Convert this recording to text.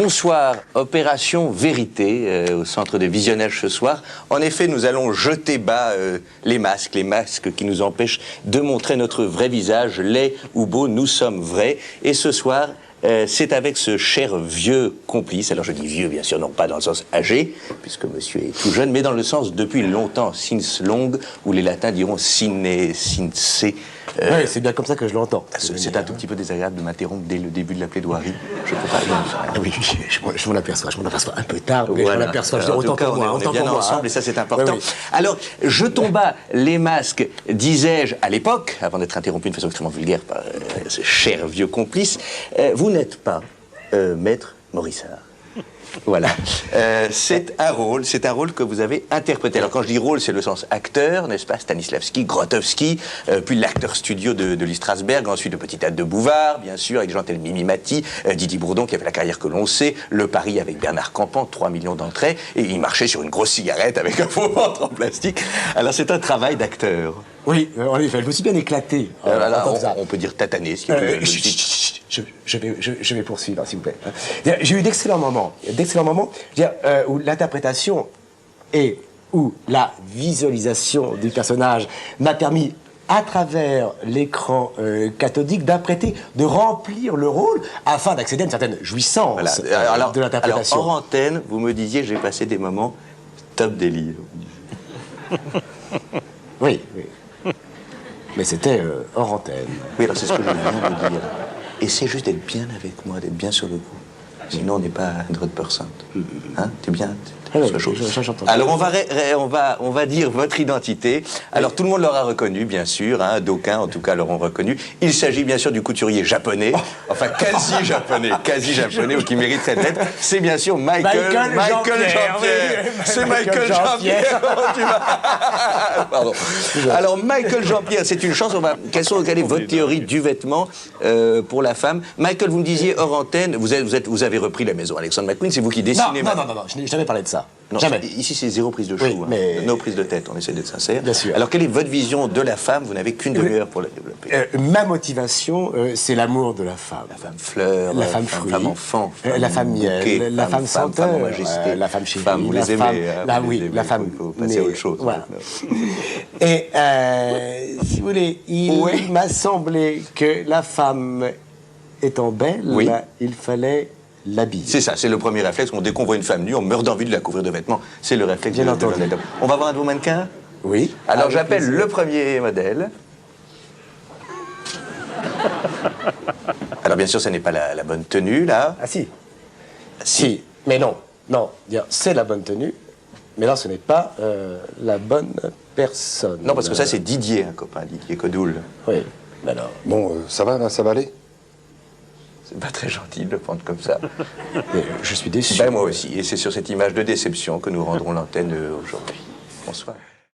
Bonsoir, opération Vérité au centre de visionnage ce soir. En effet, nous allons jeter bas les masques qui nous empêchent de montrer notre vrai visage, laid ou beau, nous sommes vrais. Et ce soir, c'est avec ce cher vieux complice, alors je dis vieux bien sûr, non pas dans le sens âgé, puisque monsieur est tout jeune, mais dans le sens depuis longtemps, since long, où les latins diront sine, since. Oui, c'est bien comme ça que je l'entends. C'est un tout petit peu désagréable de m'interrompre dès le début de la plaidoirie. Je peux pas. Ah oui, je m'en aperçois un peu tard, mais voilà. je m'en aperçois. En tout cas, on est bien ensemble et ça c'est important. Oui, oui. Alors, jetons bas les masques, disais-je à l'époque, avant d'être interrompu de façon extrêmement vulgaire par ce cher vieux complice, vous n'êtes pas maître Morissard. Voilà. C'est un rôle que vous avez interprété. Alors quand je dis rôle, c'est le sens acteur, n'est-ce pas? Stanislavski, Grotowski, puis l'acteur studio de Lee Strasberg, ensuite le Petit Théâtre de Bouvard, bien sûr, avec Jean Mimi Mati, Didier Bourdon qui avait la carrière que l'on sait, Le Paris avec Bernard Campan, 3 millions d'entrées, et il marchait sur une grosse cigarette avec un faux ventre en plastique. Alors c'est un travail d'acteur. Oui, en effet, elle me suis bien éclaté. On peut dire tatané, si vous voulez. Je vais poursuivre, s'il vous plaît. J'ai eu d'excellents moments, où l'interprétation et où la visualisation du personnage m'a permis, à travers l'écran cathodique, de remplir le rôle afin d'accéder à une certaine jouissance de l'interprétation. Alors, hors antenne, vous me disiez, j'ai passé des moments top délire. Oui, oui. Mais c'était hors antenne. Oui, alors c'est ce que je viens de dire. Essaie juste d'être bien avec moi, d'être bien sur le coup. Sinon, on n'est pas 100%. Hein? T'es bien? Alors, on va dire votre identité. Alors, tout le monde l'aura reconnu, bien sûr. Hein, d'aucuns, en tout cas, l'auront reconnu. Il s'agit, bien sûr, du couturier japonais. Enfin, quasi japonais, ou qui mérite cette lettre. C'est, bien sûr, Michael Jean-Pierre. C'est Michael Jean-Pierre. Pardon. Alors, Michael Jean-Pierre, c'est une chance. Quelle est votre théorie du vêtement pour la femme? Michael, vous me disiez hors antenne, vous avez repris la maison Alexandre McQueen, c'est vous qui dessinez. Non, je n'ai jamais parlé de ça. Non, jamais. Ici, c'est zéro prise de chou, oui, mais... no prise de tête, on essaie d'être sincère. Bien sûr. Alors, quelle est votre vision de la femme? Vous n'avez qu'une demi-heure pour la développer. Ma motivation, c'est l'amour de la femme. La femme fleur, la femme fruit, la femme enfant, la femme miel, la femme senteur, femme en majesté, la femme chérie, vous les aimez, la femme... Il faut passer à autre chose. Voilà. Et, si vous voulez, il m'a semblé que la femme étant belle, il fallait l'habiller. C'est ça, c'est le premier réflexe. Dès qu'on voit une femme nue, on meurt d'envie de la couvrir de vêtements. C'est le réflexe de l'honnête homme. On va voir un de vos mannequins? Oui. Alors j'appelle le premier modèle. Alors bien sûr, ce n'est pas la bonne tenue, là. Ah si. Si, mais non. C'est la bonne tenue, mais là, ce n'est pas la bonne personne. Non, parce que ça, c'est Didier, un copain, Didier Codoul. Oui, mais alors... Bon, ça va, là, ça va aller? C'est pas très gentil de le prendre comme ça. Mais je suis déçu. Ben, moi aussi. Et c'est sur cette image de déception que nous rendrons l'antenne aujourd'hui. Bonsoir.